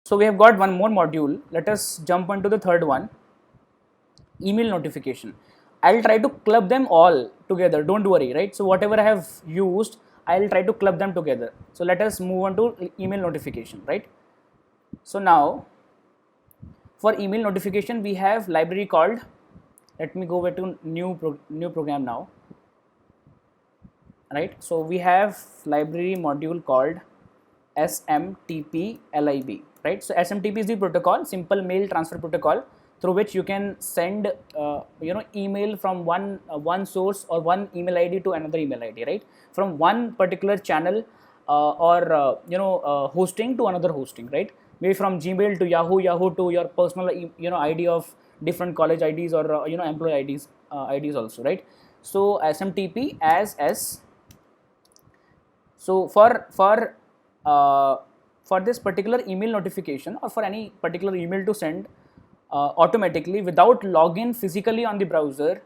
So we have got one more module. Let us jump on to the third one, email notification. I'll try to club them all together, don't worry, right? So whatever I have used, I'll try to club them together. So let us move on to email notification, right? So now for email notification, we have library called, let me go back to new program now, right? So we have library module called SMTP lib, right? So SMTP is the protocol, simple mail transfer protocol, through which you can send email from one source or one email ID to another email ID, right? From one particular channel or hosting to another hosting, right? Maybe from Gmail to Yahoo to your personal ID of different college IDs or employee IDs also, right? So SMTP as so for this particular email notification or for any particular email to send automatically without login physically on the browser,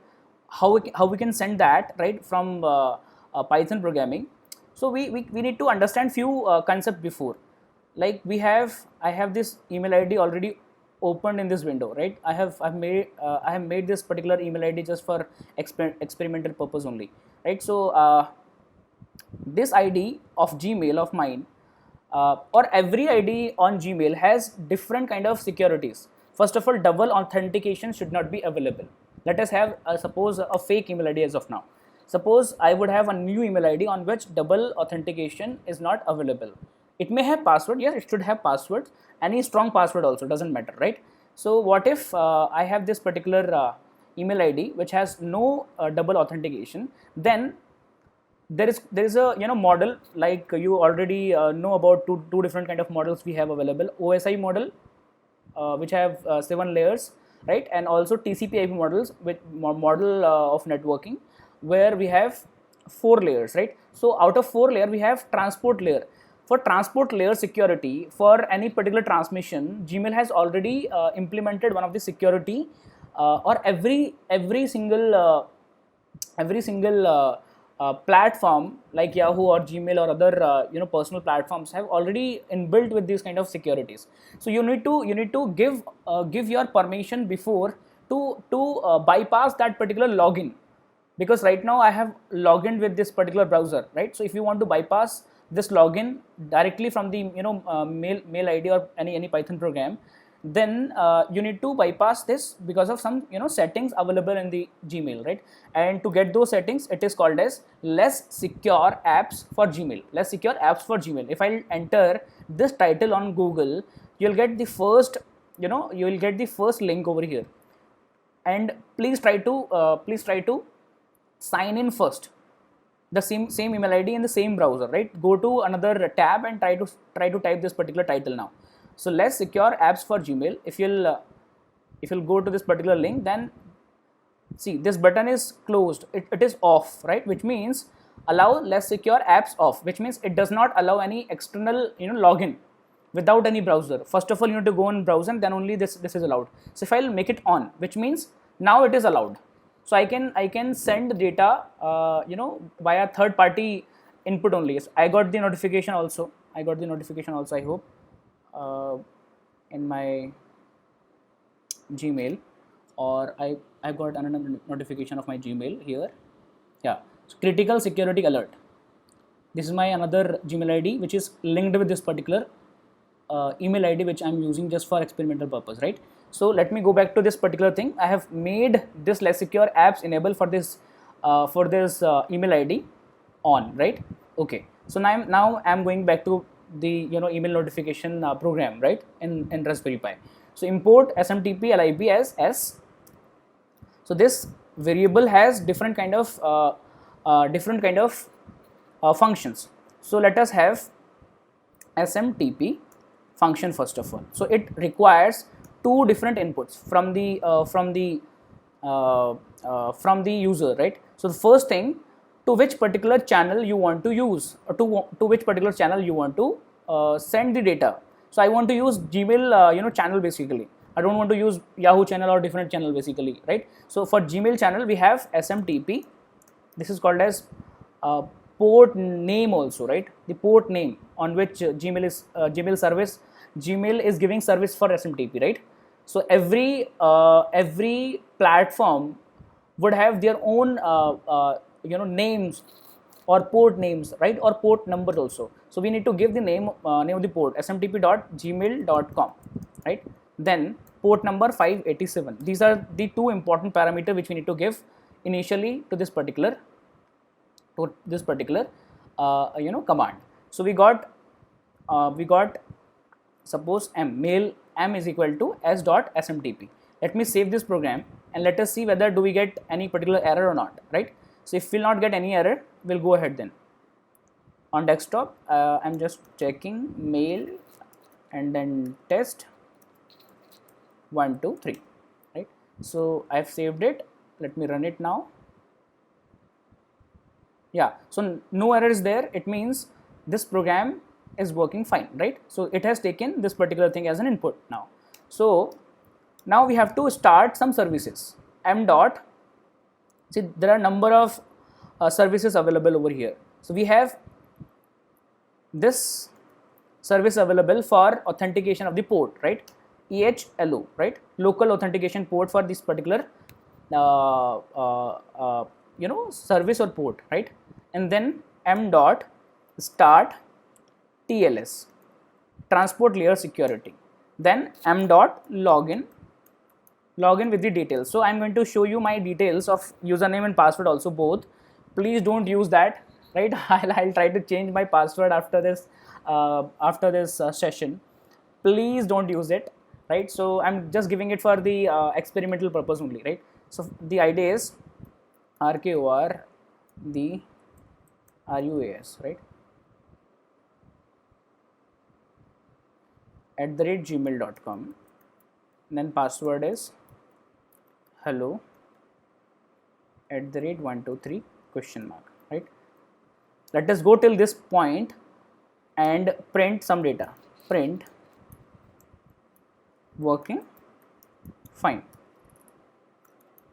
how we can send that, right, from Python programming. So we need to understand few concept before, like I have this email ID already opened in this window, right? I have made this particular email ID just for experimental purpose only, right? So this ID of Gmail of mine or every ID on Gmail has different kind of securities. First of all, double authentication should not be available. Let us have suppose a fake email ID as of now. Suppose I would have a new email ID on which double authentication is not available. It may have password, yes, it should have passwords. Any strong password also doesn't matter, right? So what if I have this particular email ID which has no double authentication? Then there is a model, like you already know about two different kind of models we have available. OSI model, which have 7 layers, right? And also TCP/IP models with model of networking, where we have 4 layers, right? So out of 4 layer we have transport layer. For transport layer security, for any particular transmission, Gmail has already implemented one of the security or every single platform like Yahoo or Gmail or other personal platforms have already inbuilt with these kind of securities. So you need to give your permission before to bypass that particular login, because right now I have logged in with this particular browser, right? So if you want to bypass this login directly from the mail ID or any Python program, then you need to bypass this because of some settings available in the Gmail, right? And to get those settings, it is called as less secure apps for Gmail. Less secure apps for Gmail. If I enter this title on Google, you'll get the first link over here, and please try to sign in first, the same email ID in the same browser, right? Go to another tab and try to type this particular title now. So less secure apps for Gmail. If you'll go to this particular link, then see this button is closed. It is off, right? Which means allow less secure apps off, which means it does not allow any external login without any browser. First of all, you need to go in browser, and then only this is allowed. So if I'll make it on, which means now it is allowed. So I can send data via third party input only. I got the notification also. I hope in my Gmail, or I got another notification of my Gmail here. Yeah, so critical security alert. This is my another Gmail ID which is linked with this particular email ID which I'm using just for experimental purpose, right? So let me go back to this particular thing. I have made this less secure apps enable for this email ID on, right? Okay, so now I'm going back to the email notification program, right, in Raspberry Pi. So import SMTP lib as S. So this variable has different kind of functions. So let us have SMTP function first of all. So it requires 2 different inputs from the user, right? So the first thing, to which particular channel you want to use, or to which particular channel you want to send the data. So I want to use Gmail channel basically. I don't want to use Yahoo channel or different channel basically, right? So for Gmail channel we have SMTP. This is called as port name also, right? The port name on which Gmail service Gmail is giving service for SMTP, right? So every platform would have their own names or port names, right, or port numbers also. So we need to give the name of the port, smtp.gmail.com, right? Then port number 587. These are the two important parameters which we need to give initially to this particular command. So we got suppose m is equal to s.smtp. Let me save this program and let us see whether do we get any particular error or not, right? So if we'll not get any error, we'll go ahead. Then on desktop, I'm just checking mail and then test 1 2 3, right? So I've saved it. Let me run it now. Yeah, so no error is there. It means this program is working fine, right? So it has taken this particular thing as an input now. So now we have to start some services. M dot, see there are number of services available over here. So we have this service available for authentication of the port, right? EHLO, right? Local authentication port for this particular service or port, right? And then m dot start TLS, transport layer security. Then m dot login with the details. So I'm going to show you my details of username and password also, both. Please don't use that, right? I'll try to change my password after this session. Please don't use it, right? So I'm just giving it for the experimental purpose only, right? So the idea is RKOR the RUAS, right, @gmail.com. Then password is hello @123 question mark, right? Let us go till this point and print some data. Print working fine.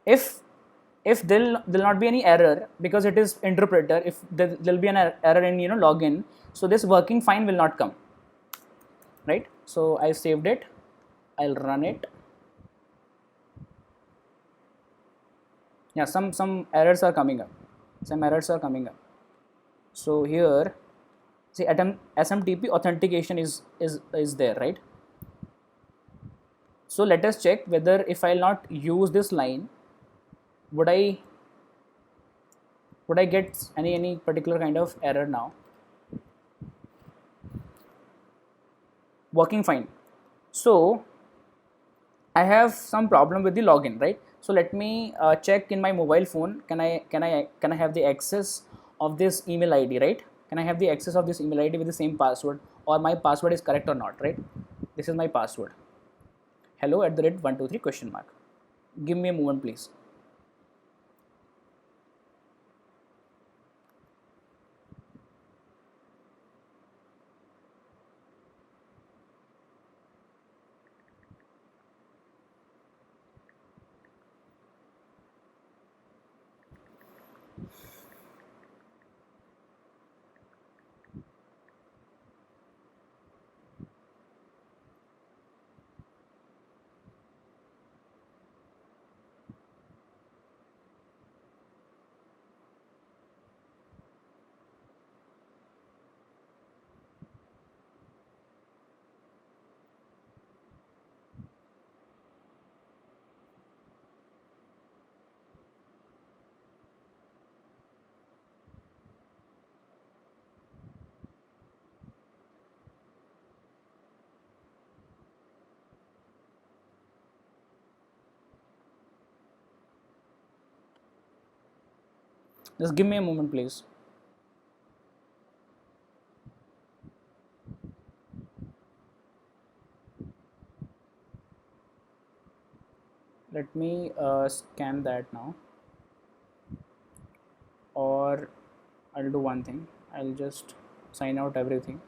If there'll not be any error because it is interpreter, if there'll be an error in login, so this working fine will not come, right? So I saved it. I'll run it. Yeah, some errors are coming up. So here, see, SMTP authentication is there, right? So let us check whether if I'll not use this line, would I get any particular kind of error now? Working fine. So I have some problem with the login, right? So let me check in my mobile phone. Can I have the access of this email ID, right? Can I have the access of this email ID with the same password, or my password is correct or not, right? This is my password. Hello @123 question mark. Give me a moment, please. Just give me a moment, please. Let me scan that now, or I'll do one thing. I'll just sign out everything.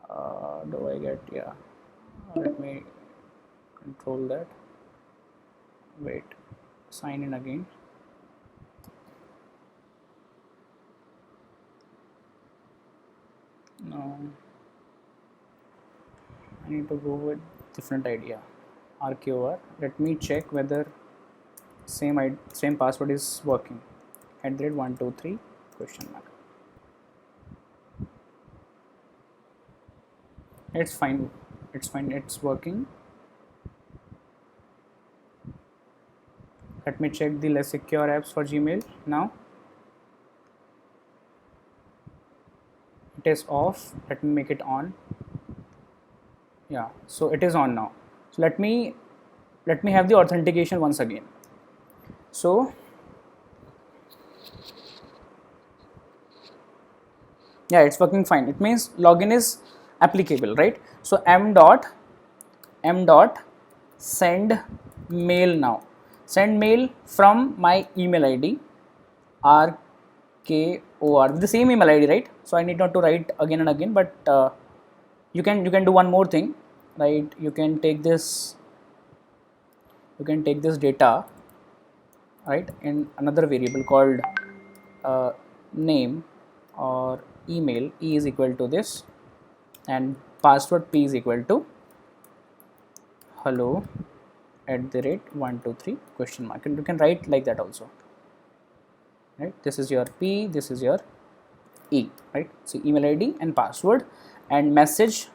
Do I get, yeah, let me control that. Wait, sign in again. No, need to go with different idea. RKOR. Let me check whether same password is working. @123 question mark. It's fine. It's fine. It's working. Let me check the less secure apps for Gmail now. It is off. Let me make it on. Yeah, so it is on now. So let me have the authentication once again. So yeah, it's working fine. It means login is applicable, right? So m dot send mail now. Send mail from my email ID RKOR, the same email ID, right? So I need not to write again and again, but you can do one more thing, right? You can take this data, right, in another variable called name or email. E is equal to this, and password P is equal to hello @123 question mark, and you can write like that also, right? This is your P, this is your E, right? So email ID and password, and message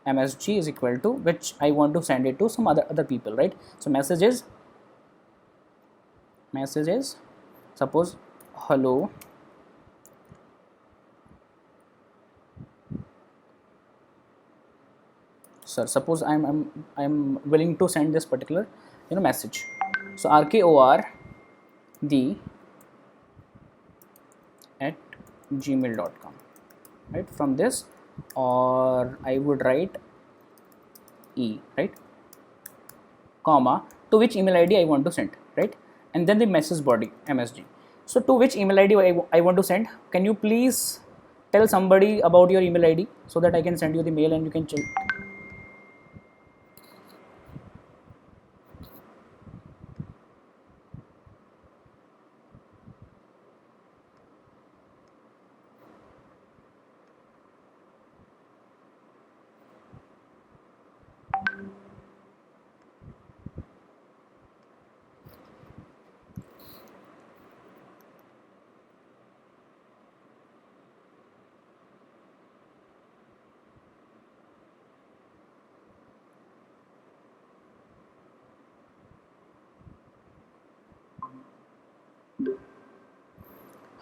MSG is equal to which I want to send it to some other people, right? So message is suppose hello sir. Suppose I'm willing to send this particular message. So RKOR the @gmail.com, right? From this, or I would write E, right, comma, to which email ID I want to send, right? And then the message body MSG. So to which email ID I want to send? Can you please tell somebody about your email ID so that I can send you the mail and you can check?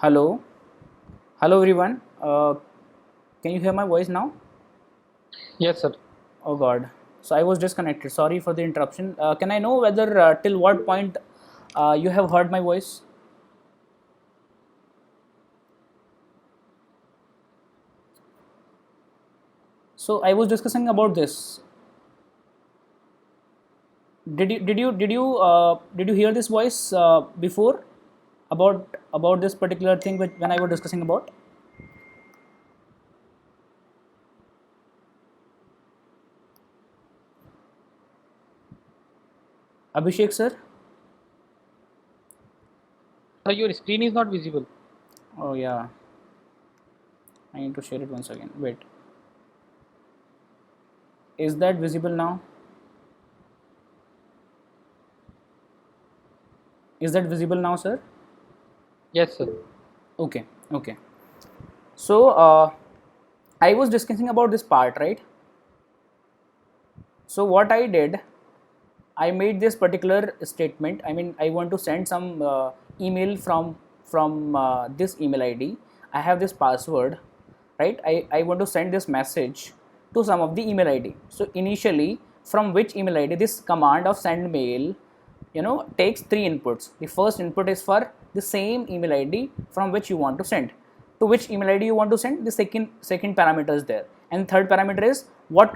Hello everyone. Can you hear my voice now? Yes, sir. Oh God. So I was disconnected. Sorry for the interruption. Can I know whether till what point you have heard my voice? So I was discussing about this. Did you hear this voice before about this particular thing when I was discussing about? Abhishek sir? Sir, your screen is not visible. Oh yeah. I need to share it once again. Wait. Is that visible now? Is that visible now, sir? Yes, sir. Okay. Okay. So I was discussing about this part, right? So what I did, I made this particular statement. I mean, I want to send some email from this email ID. I have this password, right? I want to send this message to some of the email ID. So initially, from which email ID this command of send mail, takes three inputs. The first input is for the same email ID from which you want to send. To which email ID you want to send, the second parameter is there, and third parameter is what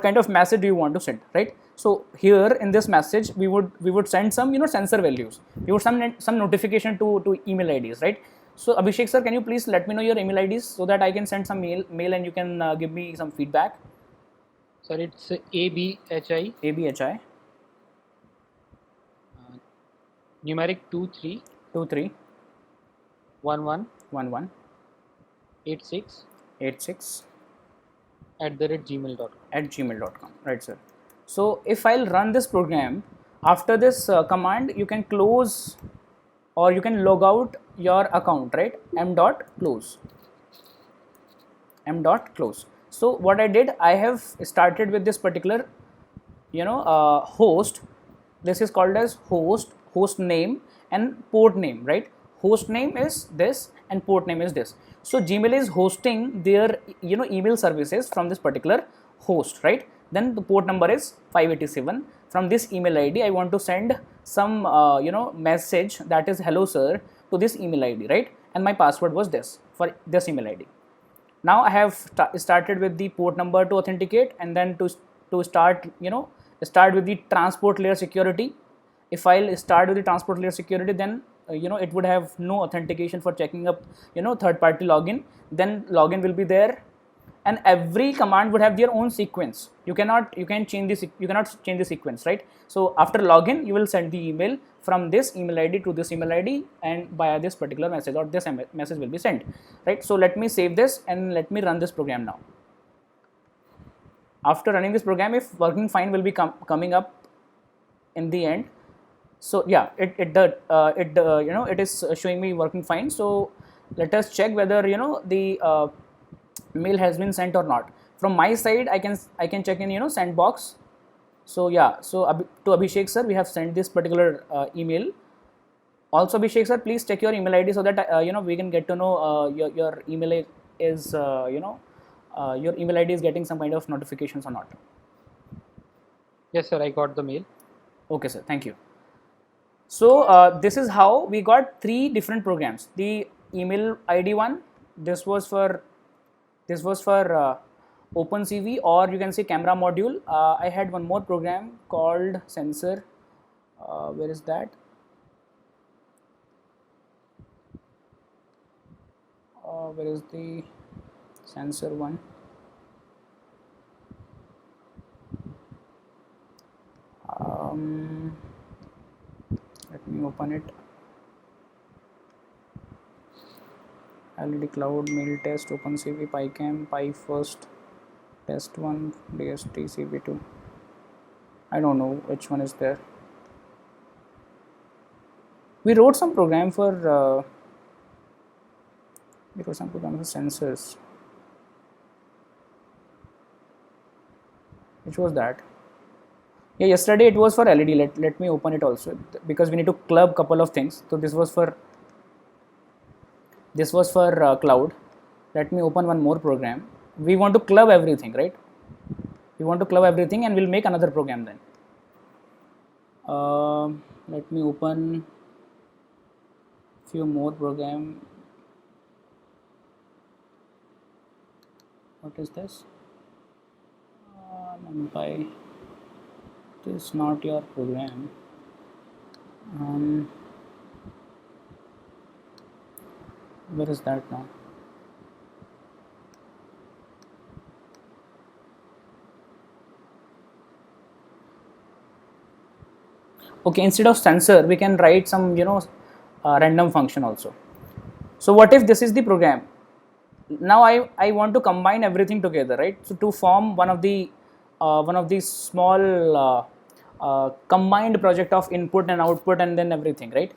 kind of message do you want to send, right? So here in this message we would send some sensor values. We would send some notification to email IDs, right? So Abhishek sir, can you please let me know your email IDs so that I can send some mail and you can give me some feedback? Sir, it's ABHI ABHI numeric 23 23 11 11 86 86 @gmail.com. at gmail.com, right, sir? So if I'll run this program, after this command, you can close or you can log out your account, right? m.close. So what I did, I have started with this particular host. This is called as host name and port name, right? Host name is this and port name is this. So Gmail is hosting their email services from this particular host, right? Then the port number is 587. From this email ID I want to send some message that is hello sir to this email ID, right? And my password was this for this email ID. Now I have started with the port number to authenticate, and then to start with the transport layer security. If I'll start with the transport layer security, then it would have no authentication for checking up third party login. Then login will be there, and every command would have their own sequence. You cannot change the sequence, right? So after login you will send the email from this email ID to this email ID, and via this particular message, or this message will be sent, right? So let me save this and let me run this program now. After running this program, if working fine, will be coming up in the end. So yeah, it is showing me working fine. So let us check whether the mail has been sent or not. From my side, I can check in send box. So yeah, so to Abhishek sir, we have sent this particular email. Also Abhishek sir, please check your email ID so that we can get to know your email is your email ID is getting some kind of notifications or not. Yes, sir. I got the mail. Okay, sir. Thank you. So this is how we got 3 different programs. The email ID one, this was for OpenCV, or you can say camera module. I had one more program called sensor. Where is that? Where is the sensor one? Let me open it. LED Cloud, Mail Test, OpenCV, PyCam, PyFirst, Test 1, DST, CV2. I don't know which one is there. We wrote some program for sensors. Which was that? Yeah, yesterday it was for LED. Let me open it also, because we need to club couple of things. So this was for cloud. Let me open one more program. We want to club everything, right? We want to club everything, and we'll make another program then. Let me open few more program. What is this? NumPy. This is not your program. Where is that now? Okay, instead of sensor, we can write some random function also. So what if this is the program? Now I want to combine everything together, right? So to form one of the small combined project of input and output and then everything, right?